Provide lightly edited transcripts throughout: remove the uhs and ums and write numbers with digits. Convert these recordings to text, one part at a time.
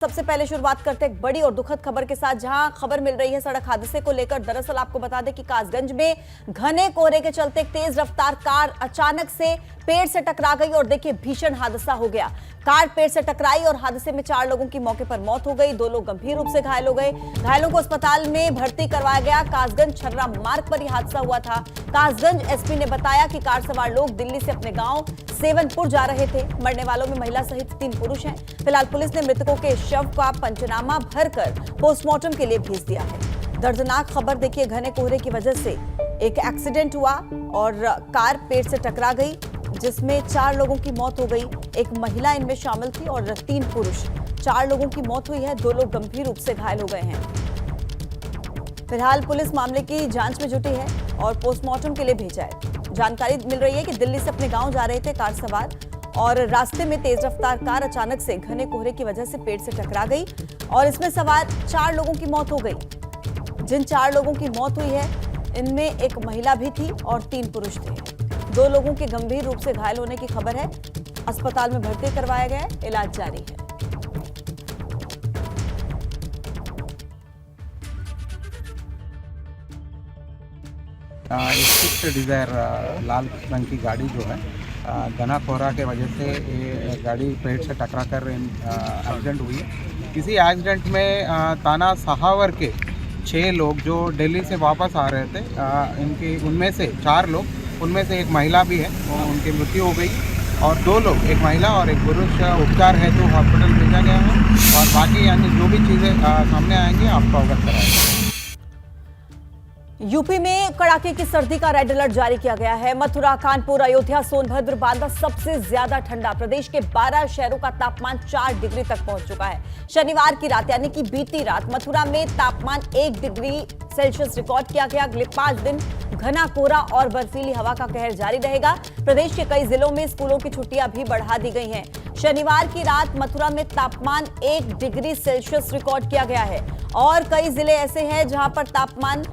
सबसे पहले शुरुआत करते हैं एक बड़ी और दुखद खबर के साथ, जहां खबर मिल रही है सड़क हादसे को लेकर। दरअसल आपको बता दें कि कासगंज में घने कोहरे के चलते एक तेज रफ्तार कार अचानक से पेड़ से टकरा गई और देखिए भीषण हादसा हो गया। कार पेड़ से टकराई और हादसे में 4 लोगों की मौके पर मौत हो गई, 2 लोग गंभीर रूप से घायल हो गए। घायलों को अस्पताल में भर्ती करवाया गया। कासगंज छर्रा मार्ग पर यह हादसा हुआ था। कासगंज एसपी ने बताया कि कार सवार लोग दिल्ली से अपने गांव सेवनपुर जा रहे थे। मरने वालों में महिला सहित 3 पुरुष हैं। फिलहाल पुलिस ने मृतकों के शव का पंचनामा भरकर पोस्टमार्टम के लिए भेज दिया है। दर्दनाक खबर देखिए, घने कोहरे की वजह से एक एक्सीडेंट हुआ और कार पेड़ से टकरा गई, जिसमें 4 लोगों की मौत हो गई। एक महिला इनमें शामिल थी और 3 पुरुष। 4 लोगों की मौत हुई है, 2 लोग गंभीर रूप से घायल हो गए हैं। फिलहाल पुलिस मामले की जांच में जुटी है और पोस्टमार्टम के लिए भेजा है। जानकारी मिल रही है कि दिल्ली से अपने गांव जा रहे थे कार सवार और रास्ते में तेज रफ्तार कार अचानक से घने कोहरे की वजह से पेड़ से टकरा गई और इसमें सवार 4 लोगों की मौत हो गई। जिन 4 लोगों की मौत हुई है, इनमें एक महिला भी थी और 3 पुरुष थे। 2 लोगों के गंभीर रूप से घायल होने की खबर है। अस्पताल में भर्ती करवाया गया है, इलाज जारी है। स्विफ्ट डिजायर लाल रंग की गाड़ी जो है घना कोहरा के वजह से ये गाड़ी पेड़ से टकरा कर एक्सीडेंट हुई है। किसी एक्सीडेंट में ताना सहावर के 6 लोग जो दिल्ली से वापस आ रहे थे, उनमें से 4 लोग, उनमें से एक महिला भी है, उनकी मृत्यु हो गई और 2 लोग, एक महिला और एक पुरुष उपचार हेतु हॉस्पिटल भेजा गया है और बाकी यानी जो भी चीज़ें सामने आएंगी आपको अवगत कराएंगे। यूपी में कड़ाके की सर्दी का रेड अलर्ट जारी किया गया है। मथुरा, कानपुर, अयोध्या, सोनभद्र, बांदा सबसे ज्यादा ठंडा। प्रदेश के 12 शहरों का तापमान 4 डिग्री तक पहुंच चुका है। शनिवार की रात यानी कि बीती रात मथुरा में तापमान 1 डिग्री सेल्सियस रिकॉर्ड किया गया। अगले 5 दिन घना कोहरा और बर्फीली हवा का कहर जारी रहेगा। प्रदेश के कई जिलों में स्कूलों की छुट्टियां भी बढ़ा दी गई हैं। शनिवार की रात मथुरा में तापमान 1 डिग्री सेल्सियस रिकॉर्ड किया गया है और कई जिले ऐसे हैं जहां पर तापमान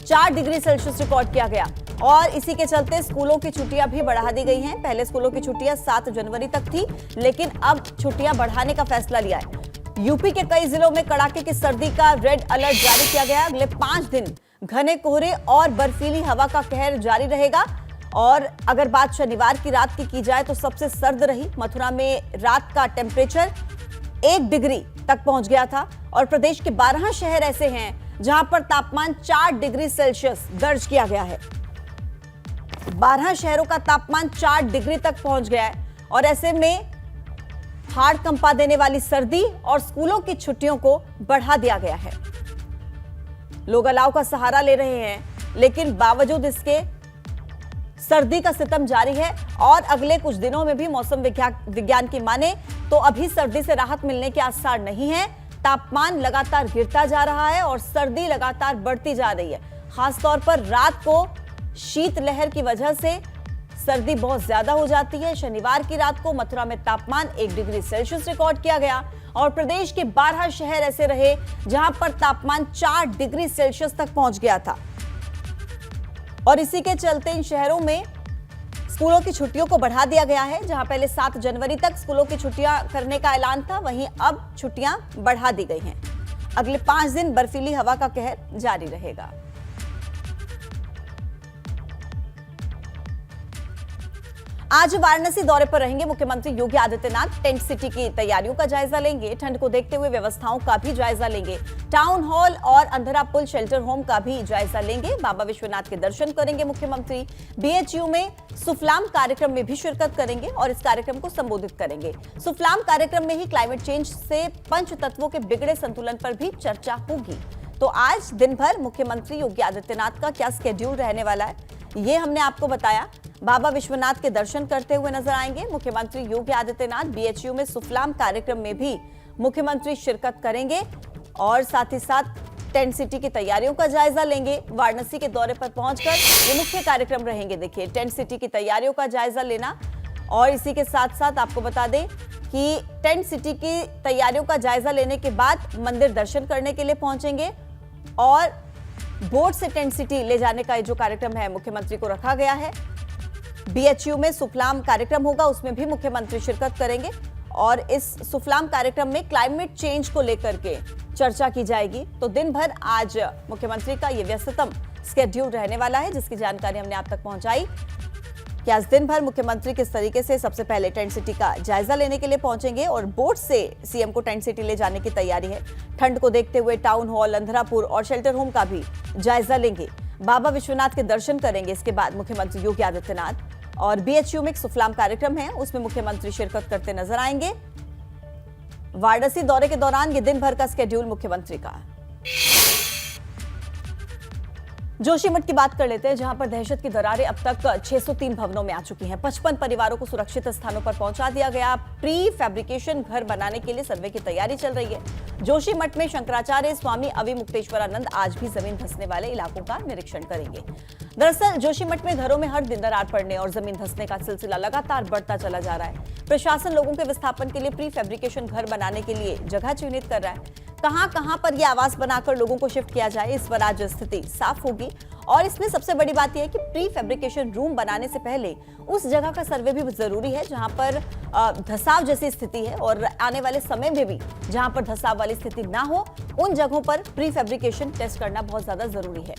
4 डिग्री सेल्सियस रिकॉर्ड किया गया और इसी के चलते स्कूलों की छुट्टियां भी बढ़ा दी गई हैं। पहले स्कूलों की छुट्टियां 7 जनवरी तक थी, लेकिन अब छुट्टियां बढ़ाने का फैसला लिया है। यूपी के कई जिलों में कड़ाके की सर्दी का रेड अलर्ट जारी किया गया। अगले 5 दिन घने कोहरे और बर्फीली हवा का कहर जारी रहेगा। और अगर बात शनिवार की रात की जाए तो सबसे सर्द रही। मथुरा में रात का टेम्परेचर 1 डिग्री तक पहुंच गया था और प्रदेश के 12 शहर ऐसे हैं जहां पर तापमान 4 डिग्री सेल्सियस दर्ज किया गया है। 12 शहरों का तापमान 4 डिग्री तक पहुंच गया है और ऐसे में हाड़ कंपा देने वाली सर्दी और स्कूलों की छुट्टियों को बढ़ा दिया गया है। लोग अलाव का सहारा ले रहे हैं, लेकिन बावजूद इसके सर्दी का सितम जारी है और अगले कुछ दिनों में भी मौसम विज्ञान की माने तो अभी सर्दी से राहत मिलने के आसार नहीं है। तापमान लगातार गिरता जा रहा है और सर्दी लगातार बढ़ती जा रही है। खासतौर पर रात को शीतलहर की वजह से सर्दी बहुत ज्यादा हो जाती है। शनिवार की रात को मथुरा में तापमान 1 डिग्री सेल्सियस रिकॉर्ड किया गया और प्रदेश के 12 शहर ऐसे रहे जहां पर तापमान 4 डिग्री सेल्सियस तक पहुंच गया था और इसी के चलते इन शहरों में स्कूलों की छुट्टियों को बढ़ा दिया गया है। जहां पहले 7 जनवरी तक स्कूलों की छुट्टियां करने का ऐलान था, वहीं अब छुट्टियां बढ़ा दी गई हैं। अगले 5 दिन बर्फीली हवा का कहर जारी रहेगा। आज वाराणसी दौरे पर रहेंगे मुख्यमंत्री योगी आदित्यनाथ। टेंट सिटी की तैयारियों का जायजा लेंगे, ठंड को देखते हुए व्यवस्थाओं का भी जायजा लेंगे। टाउन हॉल और अंधेरा पुल शेल्टर होम का भी जायजा लेंगे। बाबा विश्वनाथ के दर्शन करेंगे मुख्यमंत्री। बीएचयू में सुफलाम कार्यक्रम में भी शिरकत करेंगे और इस कार्यक्रम को संबोधित करेंगे। सुफलाम कार्यक्रम में ही क्लाइमेट चेंज से पंच तत्वों के बिगड़े संतुलन पर भी चर्चा होगी। तो आज दिन भर मुख्यमंत्री योगी आदित्यनाथ का क्या स्केड्यूल रहने वाला है, ये हमने आपको बताया। बाबा विश्वनाथ के दर्शन करते हुए नजर आएंगे मुख्यमंत्री योगी आदित्यनाथ। बीएचयू में सुफलाम कार्यक्रम में भी मुख्यमंत्री शिरकत करेंगे और साथ ही साथ टेंट सिटी की तैयारियों का जायजा लेंगे। वाराणसी के दौरे पर पहुंचकर ये मुख्य कार्यक्रम रहेंगे। देखिए, टेंट सिटी की तैयारियों का जायजा लेना और इसी के साथ साथ आपको बता दें कि टेंट सिटी की तैयारियों का जायजा लेने के बाद मंदिर दर्शन करने के लिए पहुंचेंगे और बोट से टेंट सिटी ले जाने का जो कार्यक्रम है मुख्यमंत्री को रखा गया है। बीएचयू में सुफलाम कार्यक्रम होगा, उसमें भी मुख्यमंत्री शिरकत करेंगे और इस सुफलाम कार्यक्रम में क्लाइमेट चेंज को लेकर के चर्चा की जाएगी। तो दिन भर आज मुख्यमंत्री का ये व्यस्ततम स्केड्यूल रहने वाला है, जिसकी जानकारी हमने आप तक पहुंचाई कि आज दिन भर मुख्यमंत्री किस तरीके से सबसे पहले टेंट सिटी का जायजा लेने के लिए पहुंचेंगे और बोट से सीएम को टेंट सिटी ले जाने की तैयारी है। ठंड को देखते हुए टाउन हॉल, अंधरापुर और शेल्टर होम का भी जायजा लेंगे। बाबा विश्वनाथ के दर्शन करेंगे। इसके बाद मुख्यमंत्री योगी आदित्यनाथ और बीएचयू में एक सुफलाम कार्यक्रम है, उसमें मुख्यमंत्री शिरकत करते नजर आएंगे। वाराणसी दौरे के दौरान ये दिन भर का स्केड्यूल मुख्यमंत्री का। जोशीमठ की बात कर लेते हैं, जहां पर दहशत की दरारें अब तक 603 भवनों में आ चुकी हैं। 55 परिवारों को सुरक्षित स्थानों पर पहुंचा दिया गया। प्री फैब्रिकेशन घर बनाने के लिए सर्वे की तैयारी चल रही है। जोशीमठ में शंकराचार्य स्वामी अविमुक्तेश्वरानंद आज भी जमीन धंसने वाले इलाकों का निरीक्षण करेंगे। दरअसल जोशीमठ में घरों में हर दिन दरार पड़ने और जमीन धंसने का सिलसिला लगातार बढ़ता चला जा रहा है। प्रशासन लोगों के विस्थापन के लिए प्री फैब्रिकेशन घर बनाने के लिए जगह चिन्हित कर रहा है। कहां पर यह आवास बनाकर लोगों को शिफ्ट किया जाए, इस पर आज स्थिति साफ होगी। और इसमें सबसे बड़ी बात यह है कि प्री फैब्रिकेशन रूम बनाने से पहले उस जगह का सर्वे भी जरूरी है जहां पर धंसाव जैसी स्थिति है, और आने वाले समय में भी जहां पर धंसाव वाली स्थिति ना हो, उन जगहों पर प्री फैब्रिकेशन टेस्ट करना बहुत ज्यादा जरूरी है।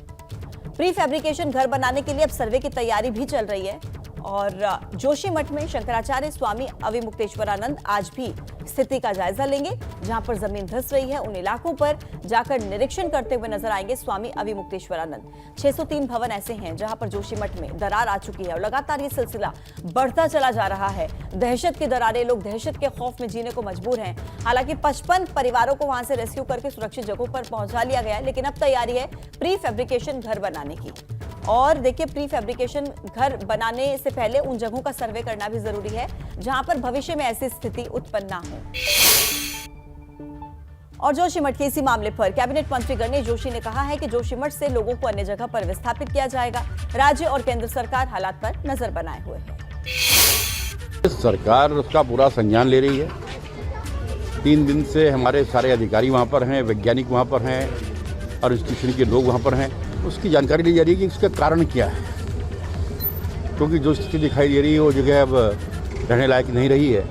प्री फैब्रिकेशन घर बनाने के लिए अब सर्वे की तैयारी भी चल रही है। और जोशीमठ में शंकराचार्य स्वामी अविमुक्तेश्वरानंद आज भी स्थिति का जायजा लेंगे। जहां पर जमीन धंस रही है, उन इलाकों पर जाकर निरीक्षण करते हुए नजर आएंगे स्वामी अविमुक्तेश्वरानंद। 603 भवन ऐसे हैं जहां पर जोशीमठ में दरार आ चुकी है और लगातार ये सिलसिला बढ़ता चला जा रहा है। दहशत की दरारें, लोग दहशत के खौफ में जीने को मजबूर हैं। हालांकि 55 परिवारों को वहां से रेस्क्यू करके सुरक्षित जगहों पर पहुंचा लिया गया है, लेकिन अब तैयारी है प्री फैब्रिकेशन घर बनाने की। और देखिए, प्री फैब्रिकेशन घर बनाने से पहले उन जगहों का सर्वे करना भी जरूरी है जहां पर भविष्य में ऐसी स्थिति उत्पन्न ना हो। और जोशीमठ के इसी मामले पर कैबिनेट मंत्री गणेश जोशी ने कहा है कि जोशीमठ से लोगों को अन्य जगह पर विस्थापित किया जाएगा। राज्य और केंद्र सरकार हालात पर नजर बनाए हुए है। सरकार उसका पूरा संज्ञान ले रही है। 3 दिन से हमारे सारे अधिकारी वहां पर हैं, वैज्ञानिक वहां पर हैं और इंस्टीट्यूशन के लोग वहां पर हैं। उसकी जानकारी ली जा रही है कि इसका कारण क्या है, क्योंकि जो स्थिति दिखाई दे रही है वो जगह अब रहने लायक नहीं रही है।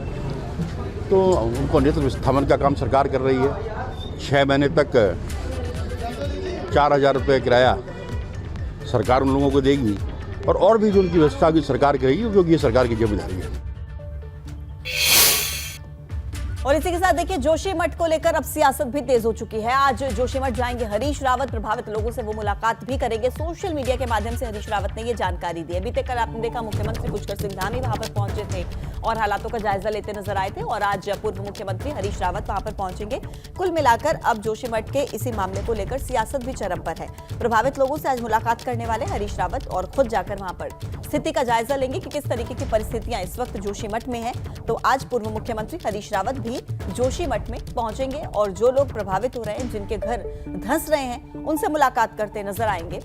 तो उनको अन्यत्र विस्थापन का काम सरकार कर रही है। 6 महीने तक 4000 रुपये किराया सरकार उन लोगों को देगी और भी जो उनकी व्यवस्था की सरकार करेगी, क्योंकि ये सरकार की जिम्मेदारी है। और इसी के साथ देखिए, जोशीमठ को लेकर अब सियासत भी तेज हो चुकी है। आज जोशीमठ जाएंगे हरीश रावत, प्रभावित लोगों से वो मुलाकात भी करेंगे। सोशल मीडिया के माध्यम से हरीश रावत ने ये जानकारी दी है। बीते कल आपने देखा मुख्यमंत्री पुष्कर सिंह धामी वहां पर पहुंचे थे और हालातों का जायजा लेते नजर आए थे, और आज पूर्व मुख्यमंत्री हरीश रावत वहां पर पहुंचेंगे। कुल मिलाकर अब जोशीमठ के इसी मामले को लेकर सियासत भी चरम पर है। प्रभावित लोगों से आज मुलाकात करने वाले हरीश रावत और खुद जाकर वहां पर स्थिति का जायजा लेंगे कि किस तरीके की परिस्थितियां इस वक्त जोशीमठ में है। तो आज पूर्व मुख्यमंत्री हरीश रावत भी जोशीमठ में पहुंचेंगे और जो लोग प्रभावित हो रहे हैं, जिनके घर धंस रहे हैं, उनसे मुलाकात करते नजर आएंगे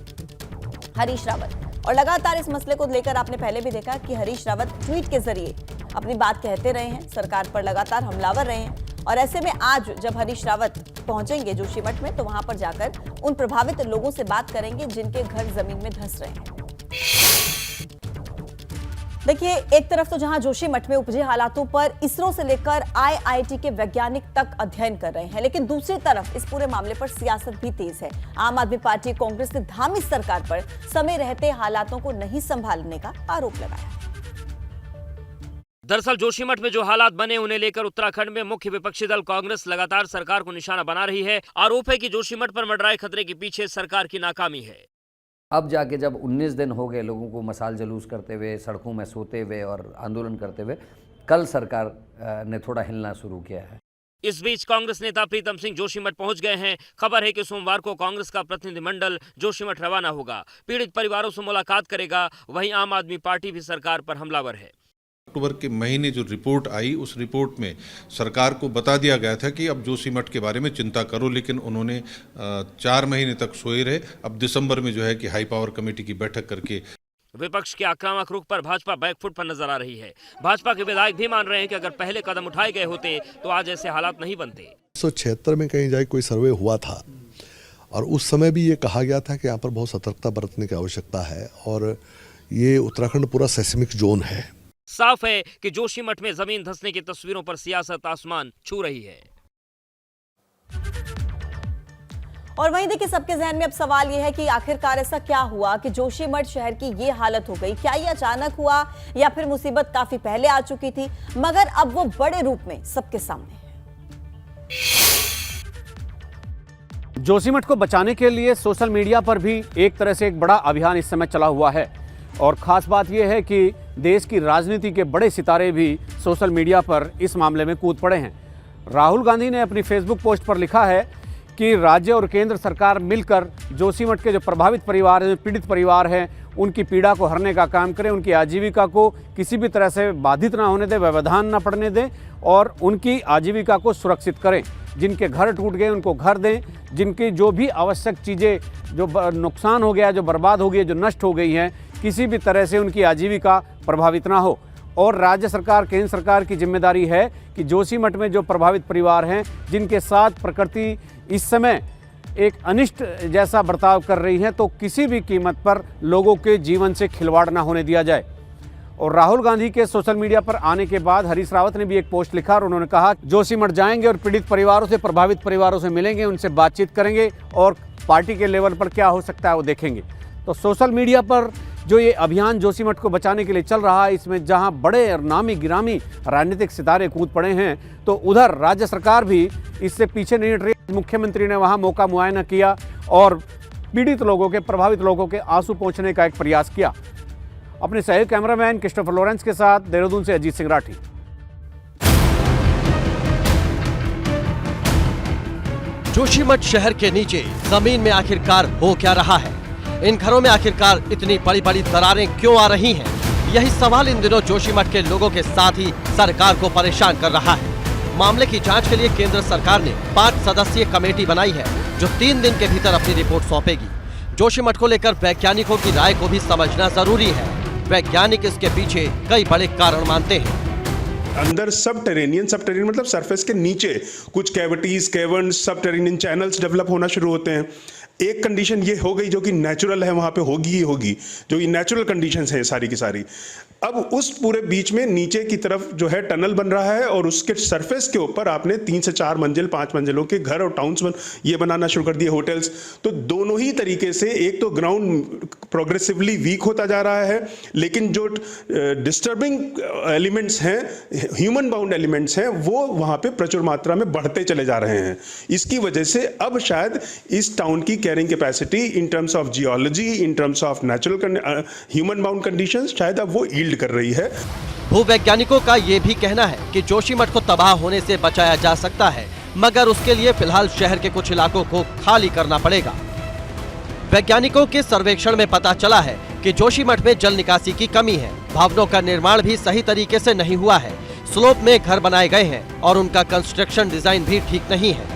हरीश रावत। और लगातार इस मसले को लेकर आपने पहले भी देखा कि हरीश रावत ट्वीट के जरिए अपनी बात कहते रहे हैं, सरकार पर लगातार हमलावर रहे हैं। और ऐसे में आज जब हरीश रावत पहुंचेंगे जोशीमठ में, तो वहां पर जाकर उन प्रभावित लोगों से बात करेंगे जिनके घर जमीन में धंस रहे हैं। देखिए, एक तरफ तो जहां जोशीमठ में उपजे हालातों पर इसरो से लेकर आईआईटी के वैज्ञानिक तक अध्ययन कर रहे हैं, लेकिन दूसरी तरफ इस पूरे मामले पर सियासत भी तेज है। आम आदमी पार्टी, कांग्रेस ने धामी सरकार पर समय रहते हालातों को नहीं संभालने का आरोप लगाया। दरअसल जोशीमठ में जो हालात बने उन्हें लेकर उत्तराखंड में मुख्य विपक्षी दल कांग्रेस लगातार सरकार को निशाना बना रही है। आरोप है कि जोशीमठ पर मंडराए खतरे के पीछे सरकार की नाकामी है। अब जाके जब 19 दिन हो गए लोगों को मसाल जुलूस करते हुए, सड़कों में सोते हुए और आंदोलन करते हुए, कल सरकार ने थोड़ा हिलना शुरू किया है। इस बीच कांग्रेस नेता प्रीतम सिंह जोशीमठ पहुंच गए हैं। खबर है कि सोमवार को कांग्रेस का प्रतिनिधिमंडल जोशीमठ रवाना होगा, पीड़ित परिवारों से मुलाकात करेगा। वहीं आम आदमी पार्टी भी सरकार पर हमलावर है। अक्टूबर के महीने जो रिपोर्ट आई, उस रिपोर्ट में सरकार को बता दिया गया था कि अब जोशीमठ के बारे में चिंता करो, लेकिन उन्होंने 4 महीने तक सोए रहे। अब दिसंबर में जो है कि हाई पावर कमेटी की बैठक करके विपक्ष के आक्रामक रुख पर भाजपा बैकफुट पर नजर आ रही है। भाजपा के विधायक भी मान रहे हैं कि अगर पहले कदम उठाए गए होते तो आज ऐसे हालात नहीं बनते। 1976 में कहीं जाए कोई सर्वे हुआ था और उस समय भी ये कहा गया था कि यहाँ पर बहुत सतर्कता बरतने की आवश्यकता है, और ये उत्तराखंड पूरा सेस्मिक जोन है। साफ है कि जोशीमठ में जमीन धंसने की तस्वीरों पर सियासत आसमान छू रही है। और वहीं देखिए, सबके जहन में अब सवाल यह है कि आखिरकार ऐसा क्या हुआ कि जोशीमठ शहर की ये हालत हो गई। क्या ये अचानक हुआ या फिर मुसीबत काफी पहले आ चुकी थी, मगर अब वो बड़े रूप में सबके सामने है। जोशीमठ को बचाने के लिए सोशल मीडिया पर भी एक तरह से एक बड़ा अभियान इस समय चला हुआ है। और ख़ास बात यह है कि देश की राजनीति के बड़े सितारे भी सोशल मीडिया पर इस मामले में कूद पड़े हैं। राहुल गांधी ने अपनी फेसबुक पोस्ट पर लिखा है कि राज्य और केंद्र सरकार मिलकर जोशीमठ के जो प्रभावित परिवार हैं, पीड़ित परिवार हैं, उनकी पीड़ा को हरने का काम करें, उनकी आजीविका को किसी भी तरह से बाधित ना होने दें, व्यवधान ना पड़ने दें और उनकी आजीविका को सुरक्षित करें। जिनके घर टूट गए उनको घर दें, जिनकी जो भी आवश्यक चीज़ें जो नुकसान हो गया, जो बर्बाद हो गई, जो नष्ट हो गई हैं, किसी भी तरह से उनकी आजीविका प्रभावित ना हो। और राज्य सरकार, केंद्र सरकार की जिम्मेदारी है कि जोशीमठ में जो प्रभावित परिवार हैं, जिनके साथ प्रकृति इस समय एक अनिष्ट जैसा बर्ताव कर रही है, तो किसी भी कीमत पर लोगों के जीवन से खिलवाड़ ना होने दिया जाए। और राहुल गांधी के सोशल मीडिया पर आने के बाद हरीश रावत ने भी एक पोस्ट लिखा और उन्होंने कहा जोशीमठ जाएंगे और पीड़ित परिवारों से, प्रभावित परिवारों से मिलेंगे, उनसे बातचीत करेंगे और पार्टी के लेवल पर क्या हो सकता है वो देखेंगे। तो सोशल मीडिया पर जो ये अभियान जोशीमठ को बचाने के लिए चल रहा है, इसमें जहां बड़े और नामी गिरामी राजनीतिक सितारे कूद पड़े हैं, तो उधर राज्य सरकार भी इससे पीछे नहीं हट रही। मुख्यमंत्री ने वहां मौका मुआयना किया और पीड़ित लोगों के, प्रभावित लोगों के आंसू पोंछने का एक प्रयास किया। अपने सहयोगी कैमरामैन क्रिस्टोफर लॉरेंस के साथ देहरादून से अजीत सिंह राठी। जोशीमठ शहर के नीचे जमीन में आखिरकार हो क्या रहा है? इन घरों में आखिरकार इतनी बड़ी बड़ी दरारें क्यों आ रही हैं? यही सवाल इन दिनों जोशीमठ के लोगों के साथ ही सरकार को परेशान कर रहा है। मामले की जांच के लिए केंद्र सरकार ने 5 सदस्यीय कमेटी बनाई है, जो 3 दिन के भीतर अपनी रिपोर्ट सौंपेगी। जोशीमठ को लेकर वैज्ञानिकों की राय को भी समझना जरूरी है। वैज्ञानिक इसके पीछे कई बड़े कारण मानते हैं। अंदर सबटेरेनियन मतलब सरफेस के नीचे कुछ cavities, caverns, subterranean channels develop होना शुरू होते हैं। एक कंडीशन ये हो गई जो कि नेचुरल है, वहाँ पे होगी ही होगी, जो कि नेचुरल कंडीशंस हैं सारी की सारी। अब उस पूरे बीच में नीचे की तरफ जो है टनल बन रहा है और उसके सरफेस के ऊपर आपने 3 से 4 मंजिल, 5 मंजिलों के घर और टाउन्स ये बनाना शुरू कर दिए, होटल्स। तो दोनों ही तरीके से एक तो ग्राउंड प्रोग्रेसिवली वीक होता जा रहा है, लेकिन जो डिस्टर्बिंग एलिमेंट्स हैं, ह्यूमन बाउंड एलिमेंट्स हैं, वो वहाँ पे प्रचुर मात्रा में बढ़ते चले जा रहे हैं। इसकी वजह से अब शायद इस टाउन की carrying capacity in terms of geology, in terms of natural human bound conditions, शायद अब वो यील्ड कर रही है। भूवैज्ञानिकों का ये भी कहना है कि जोशीमठ को तबाह होने से बचाया जा सकता है, मगर उसके लिए फिलहाल शहर के कुछ इलाकों को खाली करना पड़ेगा। वैज्ञानिकों के सर्वेक्षण में पता चला है कि जोशीमठ में जल निकासी की कमी है। भवनों का निर्माण भी सही तरीके से नहीं हुआ है। स्लोप में घर बनाए गए हैं और उनका कंस्ट्रक्शन डिजाइन भी ठीक नहीं है।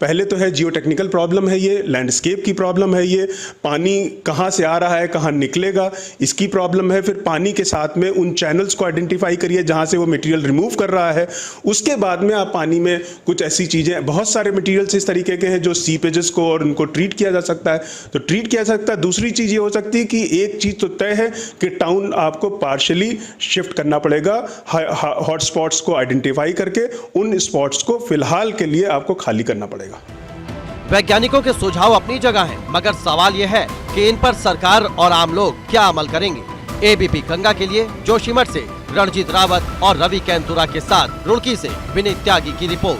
पहले तो है जियो टेक्निकल प्रॉब्लम है, ये लैंडस्केप की प्रॉब्लम है, ये पानी कहाँ से आ रहा है, कहाँ निकलेगा, इसकी प्रॉब्लम है। फिर पानी के साथ में उन चैनल्स को आइडेंटिफाई करिए जहाँ से वो मटेरियल रिमूव कर रहा है। उसके बाद में आप पानी में कुछ ऐसी चीज़ें, बहुत सारे मटेरियल्स इस तरीके के हैं जो सीपेजेस को और उनको ट्रीट किया जा सकता है, तो ट्रीट किया जा सकता है। दूसरी चीज़ ये हो सकती है कि एक चीज़ तो तय है कि टाउन आपको पार्शली शिफ्ट करना पड़ेगा, हॉट स्पॉट्स को आइडेंटिफाई करके उन स्पॉट्स को फिलहाल के लिए आपको खाली करना पड़ेगा। वैज्ञानिकों के सुझाव अपनी जगह हैं, मगर सवाल यह है कि इन पर सरकार और आम लोग क्या अमल करेंगे। एबीपी गंगा के लिए जोशीमठ से रणजीत रावत और रवि कैंतुरा के साथ रुड़की से विनीत त्यागी की रिपोर्ट।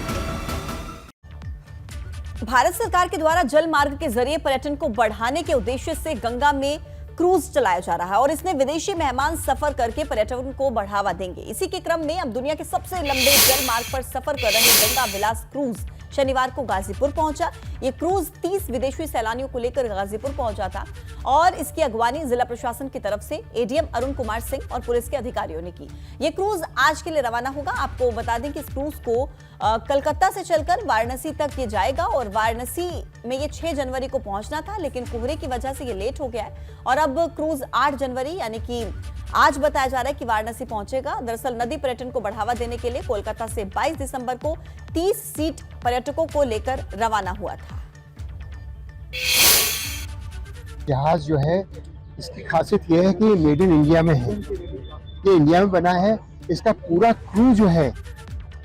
भारत सरकार के द्वारा जल मार्ग के जरिए पर्यटन को बढ़ाने के उद्देश्य से गंगा में क्रूज चलाया जा रहा है और इसमें विदेशी मेहमान सफर करके पर्यटन को बढ़ावा देंगे। इसी के क्रम में अब दुनिया के सबसे लंबे जल मार्ग पर सफर कर रहे गंगा विलास क्रूज शनिवार को गाजीपुर पहुंचा। ये क्रूज 30 विदेशी सैलानियों को लेकर गाजीपुर पहुंचा था और इसकी अगवानी जिला प्रशासन की तरफ से एडीएम अरुण कुमार सिंह और पुलिस के अधिकारियों ने की। ये क्रूज आज के लिए रवाना होगा। आपको बता दें कि इस क्रूज को कलकत्ता से चलकर वाराणसी तक ये जाएगा और वाराणसी में ये 6 जनवरी को पहुंचना था, लेकिन कोहरे की वजह से ये लेट हो गया है और अब क्रूज 8 जनवरी यानी कि आज बताया जा रहा है कि वाराणसी पहुंचेगा। दरअसल नदी पर्यटन को बढ़ावा देने के लिए कोलकाता से 22 दिसंबर को 30 सीट पर्यटकों को लेकर रवाना हुआ था। जहाज जो है इसकी खासियत यह है कि मेड इन इंडिया में है ये इंडिया में बना है, इसका पूरा क्रू जो है,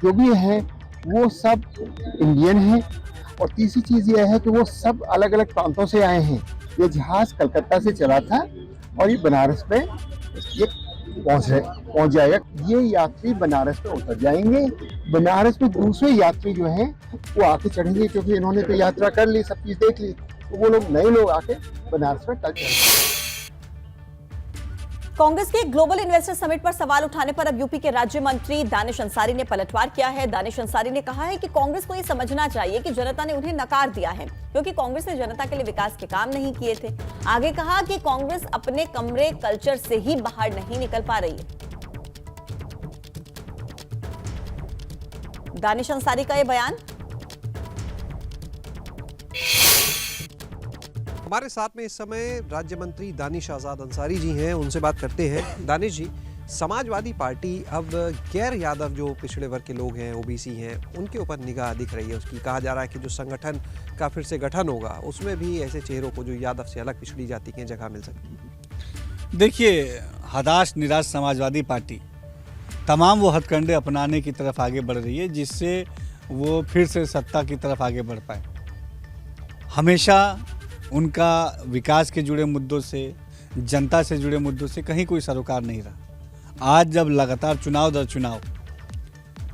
जो भी है, वो सब इंडियन है। और तीसरी चीज़ ये है कि वो सब अलग अलग प्रांतों से आए हैं। ये जहाज़ कलकत्ता से चला था और ये बनारस में ये पहुंच जाएगा। ये यात्री बनारस में उतर जाएंगे। बनारस में दूसरे यात्री जो हैं वो आके चढ़ेंगे, क्योंकि इन्होंने तो यात्रा कर ली, सब चीज़ देख ली, तो वो लोग नए लोग आके बनारस में टच करेंगे। कांग्रेस के ग्लोबल इन्वेस्टर समिट पर सवाल उठाने पर अब यूपी के राज्य मंत्री दानिश अंसारी ने पलटवार किया है। दानिश अंसारी ने कहा है कि कांग्रेस को ये समझना चाहिए कि जनता ने उन्हें नकार दिया है, क्योंकि कांग्रेस ने जनता के लिए विकास के काम नहीं किए थे। आगे कहा कि कांग्रेस अपने कमरे कल्चर से ही बाहर नहीं निकल पा रही है। दानिश अंसारी का ये बयान। हमारे साथ में इस समय राज्य मंत्री दानिश आजाद अंसारी जी हैं, उनसे बात करते हैं। दानिश जी, समाजवादी पार्टी अब गैर यादव जो पिछड़े वर्ग के लोग हैं, ओबीसी हैं, उनके ऊपर निगाह दिख रही है उसकी। कहा जा रहा है कि जो संगठन का फिर से गठन होगा उसमें भी ऐसे चेहरों को जो यादव से अलग पिछड़ी जाति की जगह मिल सकती है। देखिए, हताश निराश समाजवादी पार्टी तमाम वो हथकंडे अपनाने की तरफ आगे बढ़ रही है जिससे वो फिर से सत्ता की तरफ आगे बढ़ पाए। हमेशा उनका विकास के जुड़े मुद्दों से, जनता से जुड़े मुद्दों से कहीं कोई सरोकार नहीं रहा। आज जब लगातार चुनाव दर चुनाव,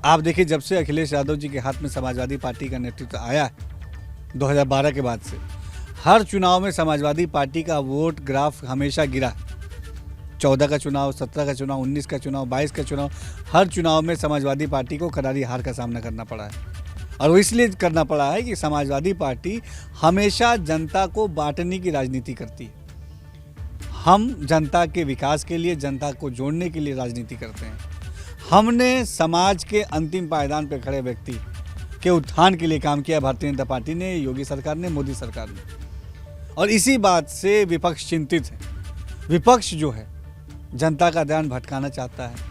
आप देखिए, जब से अखिलेश यादव जी के हाथ में समाजवादी पार्टी का नेतृत्व आया है 2012 के बाद से, हर चुनाव में समाजवादी पार्टी का वोट ग्राफ हमेशा गिरा। 14 का चुनाव, 17 का चुनाव, 19 का चुनाव, 22 का चुनाव, हर चुनाव में समाजवादी पार्टी को करारी हार का सामना करना पड़ा है। और वो इसलिए करना पड़ा है कि समाजवादी पार्टी हमेशा जनता को बांटने की राजनीति करती है। हम जनता के विकास के लिए, जनता को जोड़ने के लिए राजनीति करते हैं। हमने समाज के अंतिम पायदान पर खड़े व्यक्ति के उत्थान के लिए काम किया, भारतीय जनता पार्टी ने, योगी सरकार ने, मोदी सरकार ने। और इसी बात से विपक्ष चिंतित है। विपक्ष जो है जनता का ध्यान भटकाना चाहता है,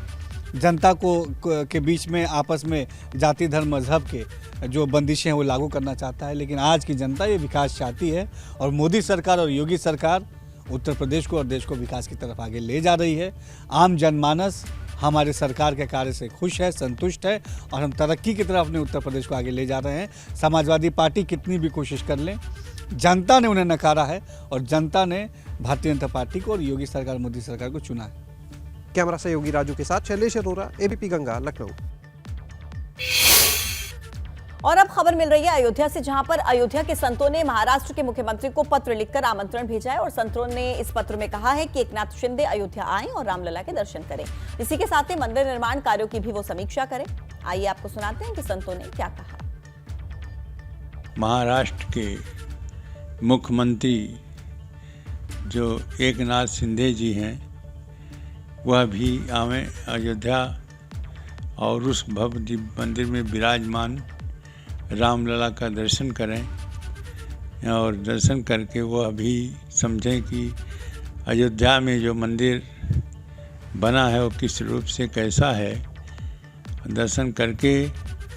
जनता के बीच में आपस में जाति, धर्म, मजहब के जो बंदिशें हैं वो लागू करना चाहता है। लेकिन आज की जनता ये विकास चाहती है और मोदी सरकार और योगी सरकार उत्तर प्रदेश को और देश को विकास की तरफ आगे ले जा रही है। आम जनमानस हमारे सरकार के कार्य से खुश है, संतुष्ट है और हम तरक्की की तरफ अपने उत्तर प्रदेश को आगे ले जा रहे हैं। समाजवादी पार्टी कितनी भी कोशिश कर लें, जनता ने उन्हें नकारा है और जनता ने भारतीय जनता पार्टी को और योगी सरकार, मोदी सरकार को चुना है। कैमरा सहयोगी राजू के साथ शैलेश अरोरा, एबीपी गंगा, लखनऊ। और अब खबर मिल रही है अयोध्या से, जहां पर अयोध्या के संतों ने महाराष्ट्र के मुख्यमंत्री को पत्र लिखकर आमंत्रण भेजा है और संतों ने इस पत्र में कहा है कि एकनाथ शिंदे अयोध्या आएं और रामलला के दर्शन करें। इसी के साथ ही मंदिर निर्माण कार्यों की भी वो समीक्षा करें। आइए आपको सुनाते हैं कि संतों ने क्या कहा। महाराष्ट्र के मुख्यमंत्री जो एकनाथ शिंदे जी हैं, वह भी आवे अयोध्या और उस भव्य दिव्य मंदिर में विराजमान रामलला का दर्शन करें और दर्शन करके वह भी समझें कि अयोध्या में जो मंदिर बना है वो किस रूप से कैसा है। दर्शन करके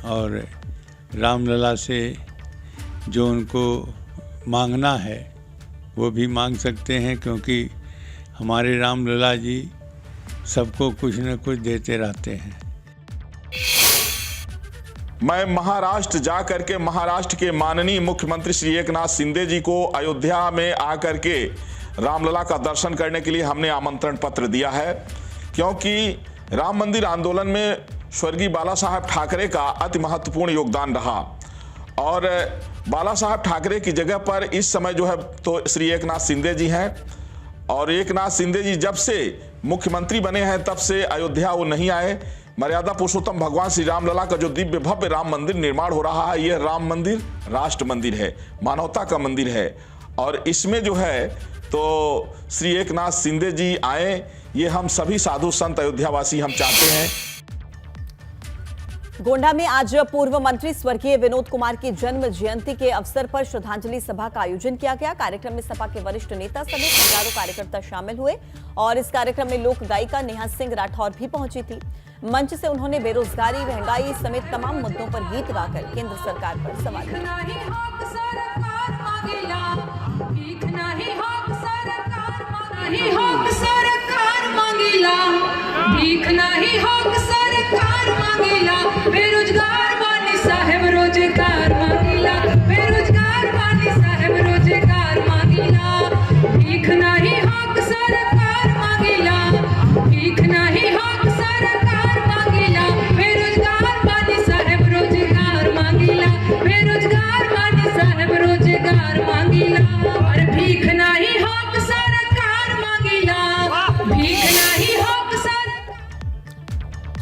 और रामलला से जो उनको मांगना है वो भी मांग सकते हैं, क्योंकि हमारे रामलला जी सबको कुछ न कुछ देते रहते हैं। मैं महाराष्ट्र जा करके महाराष्ट्र के माननीय मुख्यमंत्री श्री एकनाथ शिंदे जी को अयोध्या में आकर के रामलला का दर्शन करने के लिए हमने आमंत्रण पत्र दिया है, क्योंकि राम मंदिर आंदोलन में स्वर्गीय बाला साहब ठाकरे का अति महत्वपूर्ण योगदान रहा और बाला साहब ठाकरे की जगह पर इस समय जो है तो श्री एकनाथ शिंदे जी हैं और एकनाथ शिंदे जी जब से मुख्यमंत्री बने हैं तब से अयोध्या वो नहीं आए। मर्यादा पुरुषोत्तम भगवान श्री रामलला का जो दिव्य भव्य राम मंदिर निर्माण हो रहा है, यह राम मंदिर राष्ट्र मंदिर है, मानवता का मंदिर है और इसमें जो है तो श्री एकनाथ शिंदे जी आए, ये हम सभी साधु संत अयोध्यावासी हम चाहते हैं। गोंडा में आज पूर्व मंत्री स्वर्गीय विनोद कुमार की जन्म जयंती के अवसर पर श्रद्धांजलि सभा का आयोजन किया गया। कार्यक्रम में सपा के वरिष्ठ नेता समेत हजारों कार्यकर्ता शामिल हुए और इस कार्यक्रम में लोक गायिका नेहा सिंह राठौर भी पहुंची थी। मंच से उन्होंने बेरोजगारी, महंगाई समेत तमाम मुद्दों पर गीत गाकर केंद्र सरकार पर सवाल किया। भीख नाही हक सरकार मांगेला, बेरोजगार बानी साहेब रोजगार मांगेला, बेरोजगार बानी साहेब रोजगार मांगेला, भीख नाही हक सरकार मांगेला, भीख नाही हक सरकार मांगेला, बेरोजगार बानी साहेब रोजगार मांगेला, बेरोजगार बानी साहेब रोजगार मांगेला, और भीख नाही हक सरकार मांगेला, भीख नाही हक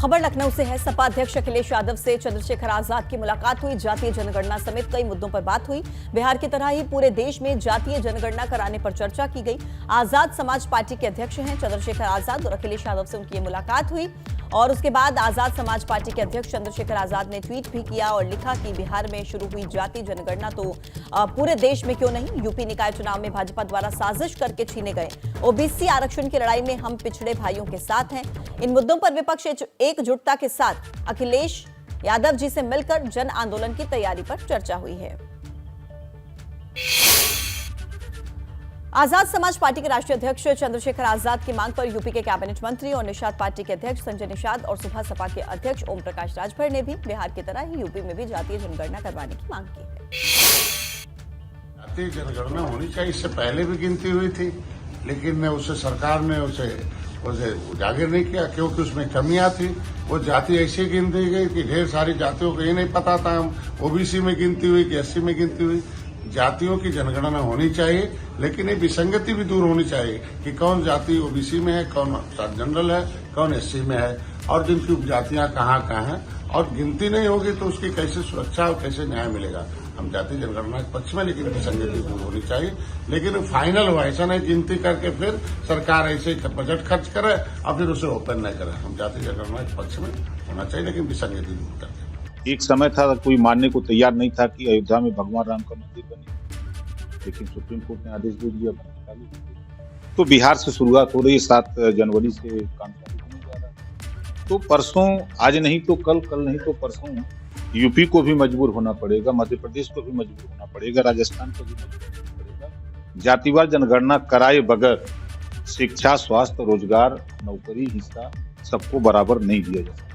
खबर लखनऊ से है। सपा अध्यक्ष अखिलेश यादव से चंद्रशेखर आजाद की मुलाकात हुई। जातीय जनगणना समेत कई मुद्दों पर बात हुई। बिहार की तरह ही पूरे देश में जातीय जनगणना कराने पर चर्चा की गई। आजाद समाज पार्टी के अध्यक्ष हैं चंद्रशेखर आजाद और अखिलेश यादव से उनकी मुलाकात हुई और उसके बाद आजाद समाज पार्टी के अध्यक्ष चंद्रशेखर आजाद ने ट्वीट भी किया और लिखा कि बिहार में शुरू हुई जातीय जनगणना तो पूरे देश में क्यों नहीं। यूपी निकाय चुनाव में भाजपा द्वारा साजिश करके छीने गए ओबीसी आरक्षण की लड़ाई में हम पिछड़े भाइयों के साथ हैं। इन मुद्दों पर विपक्ष एकजुटता के साथ अखिलेश यादव जी से मिलकर जन आंदोलन की तैयारी पर चर्चा हुई है। आजाद समाज पार्टी के राष्ट्रीय अध्यक्ष चंद्रशेखर आजाद की मांग पर यूपी के कैबिनेट मंत्री और निषाद पार्टी के अध्यक्ष संजय निषाद और सुबह सपा के अध्यक्ष ओम प्रकाश राजभर ने भी बिहार की तरह ही यूपी में भी जातीय जनगणना करवाने की मांग की है। जातीय जनगणना होनी चाहिए, इससे पहले भी गिनती हुई थी, लेकिन उसे सरकार ने उसे उजागर नहीं किया क्योंकि उसमें कमियां थी। वो जाति ऐसे गिन दी गई कि ढेर सारी जातियों को ये नहीं पता था हम ओबीसी में गिनती हुई कि एससी में गिनती हुई। जातियों की जनगणना होनी चाहिए, लेकिन ये विसंगति भी दूर होनी चाहिए कि कौन जाति ओबीसी में है, कौन जनरल है, कौन एससी में है और जिनकी उपजातियां कहाँ कहाँ हैं। और गिनती नहीं होगी तो उसकी कैसे सुरक्षा और कैसे न्याय मिलेगा। हम जातीय जनगणना के पक्ष में, लेकिन विसंगति दूर होनी चाहिए। लेकिन फाइनल हो, ऐसा नहीं गिनती करके फिर सरकार ऐसे ही बजट खर्च करे और फिर उसे ओपन न करे। हम जातीय जनगणना के पक्ष में होना चाहिए, लेकिन विसंगति दूर करके। एक समय था कोई मानने को तैयार नहीं था कि अयोध्या में भगवान राम का मंदिर बने, लेकिन सुप्रीम कोर्ट ने आदेश दे दिया। तो बिहार से शुरुआत हो रही है, 7 जनवरी से काम चालू होने जा रहा है। तो परसों, आज नहीं तो कल, कल नहीं तो परसों यूपी को भी मजबूर होना पड़ेगा, मध्य प्रदेश को भी मजबूर होना पड़ेगा, राजस्थान को भी मजबूर होना पड़ेगा। जातिवार जनगणना कराए बगैर शिक्षा, स्वास्थ्य, रोजगार, नौकरी, हिस्सा सबको बराबर नहीं दिया जा सकता।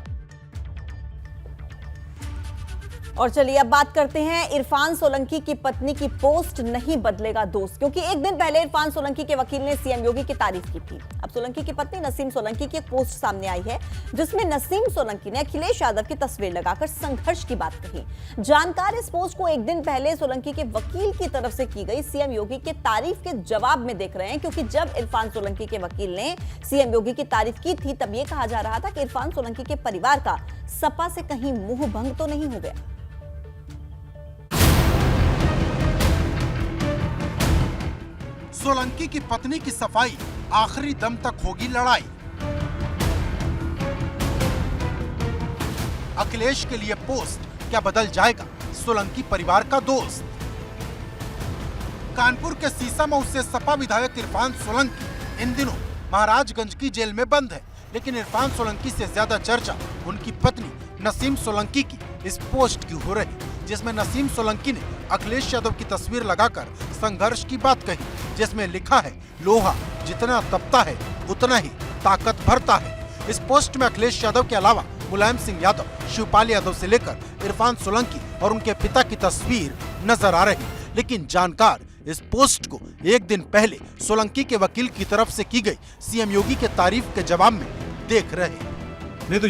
और चलिए अब बात करते हैं इरफान सोलंकी की पत्नी की पोस्ट नहीं बदलेगा दोस्त, क्योंकि एक दिन पहले इरफान सोलंकी के वकील ने सीएम योगी की तारीफ की थी। अब सोलंकी की पत्नी नसीम सोलंकी की एक पोस्ट सामने आई है जिसमें नसीम सोलंकी ने अखिलेश यादव की तस्वीर लगाकर संघर्ष की बात कही। जानकार इस पोस्ट को एक दिन पहले सोलंकी के वकील की तरफ से की गई सीएम योगी के तारीफ के जवाब में देख रहे हैं, क्योंकि जब इरफान सोलंकी के वकील ने सीएम योगी की तारीफ की थी तब यह कहा जा रहा था कि इरफान सोलंकी के परिवार का सपा से कहीं मुंह भंग तो नहीं हो गया। सोलंकी की पत्नी की सफाई, आखिरी दम तक होगी लड़ाई। अखिलेश के लिए पोस्ट क्या बदल जाएगा सोलंकी परिवार का दोस्त। कानपुर के सीसामऊ से सपा विधायक इरफान सोलंकी इन दिनों महाराजगंज की जेल में बंद है, लेकिन इरफान सोलंकी से ज्यादा चर्चा उनकी पत्नी नसीम सोलंकी की इस पोस्ट की हो रही, जिसमें नसीम सोलंकी ने अखिलेश यादव की तस्वीर लगाकर संघर्ष की बात कही, जिसमें लिखा है लोहा जितना तपता है उतना ही ताकत भरता है। इस पोस्ट में अखिलेश यादव के अलावा मुलायम सिंह यादव, शिवपाल यादव से लेकर इरफान सोलंकी और उनके पिता की तस्वीर नजर आ रही, लेकिन जानकार इस पोस्ट को एक दिन पहले सोलंकी के वकील की तरफ से की गई सीएम योगी के तारीफ के जवाब में देख रहे। नहीं तो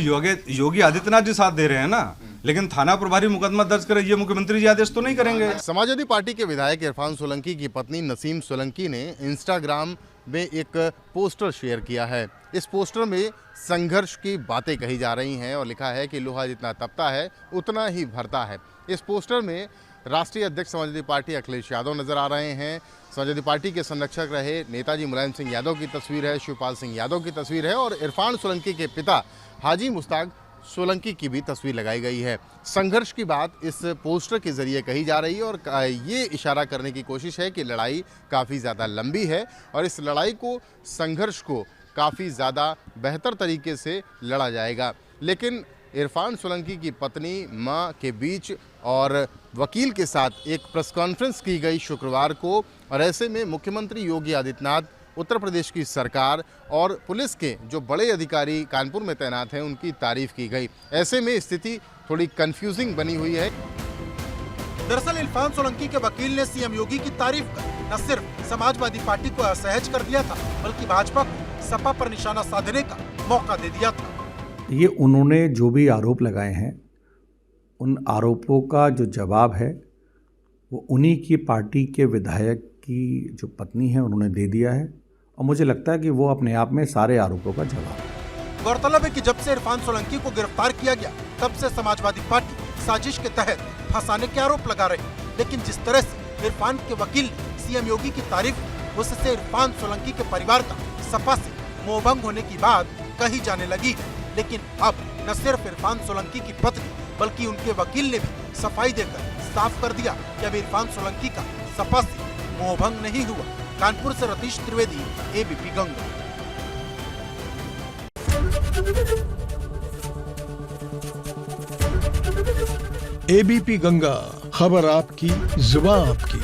योगी आदित्यनाथ जी साथ दे रहे हैं ना, लेकिन थाना प्रभारी मुकदमा दर्ज करे ये मुख्यमंत्री जी आदेश तो नहीं करेंगे। समाजवादी पार्टी के विधायक इरफान सोलंकी की पत्नी नसीम सोलंकी ने इंस्टाग्राम में एक पोस्टर शेयर किया है। इस पोस्टर में संघर्ष की बातें कही जा रही हैं और लिखा है कि लोहा जितना तपता है उतना ही भरता है। इस पोस्टर में राष्ट्रीय अध्यक्ष समाजवादी पार्टी अखिलेश यादव नजर आ रहे हैं। समाजवादी पार्टी के संरक्षक रहे नेताजी मुलायम सिंह यादव की तस्वीर है, शिवपाल सिंह यादव की तस्वीर है और इरफान सोलंकी के पिता हाजी मुश्ताक सोलंकी की भी तस्वीर लगाई गई है। संघर्ष की बात इस पोस्टर के जरिए कही जा रही है और ये इशारा करने की कोशिश है कि लड़ाई काफ़ी ज़्यादा लंबी है और इस लड़ाई को, संघर्ष को काफ़ी ज़्यादा बेहतर तरीके से लड़ा जाएगा। लेकिन इरफान सोलंकी की पत्नी मां के बीच और वकील के साथ एक प्रेस कॉन्फ्रेंस की गई शुक्रवार को, और ऐसे में मुख्यमंत्री योगी आदित्यनाथ उत्तर प्रदेश की सरकार और पुलिस के जो बड़े अधिकारी कानपुर में तैनात हैं उनकी तारीफ की गई। ऐसे में स्थिति थोड़ी कंफ्यूजिंग बनी हुई है। दरअसल इरफान सोलंकी के वकील ने सीएम योगी की तारीफ कर न सिर्फ समाजवादी पार्टी को असहज कर दिया था, बल्कि भाजपा को सपा पर निशाना साधने का मौका दे दिया था। ये उन्होंने जो भी आरोप लगाए हैं, उन आरोपों का जो जवाब है वो उन्हीं की पार्टी के विधायक की जो पत्नी है उन्होंने दे दिया है, और मुझे लगता है कि वो अपने आप में सारे आरोपों का जवाब है। गौरतलब है कि जब से इरफान सोलंकी को गिरफ्तार किया गया तब से समाजवादी पार्टी साजिश के तहत फंसाने के आरोप लगा रही, लेकिन जिस तरह से इरफान के वकील ने सीएम योगी की तारीफ की, उससे इरफान सोलंकी के परिवार का सपा से मोहभंग होने की बात कही जाने लगी है। लेकिन अब न सिर्फ इरफान सोलंकी की पत्नी बल्कि उनके वकील ने भी सफाई देकर साफ कर दिया कि अब इरफान सोलंकी का सपा से मोहभंग नहीं हुआ। कानपुर से रतीश त्रिवेदी, एबीपी गंगा। एबीपी गंगा, खबर आपकी, जुबान आपकी।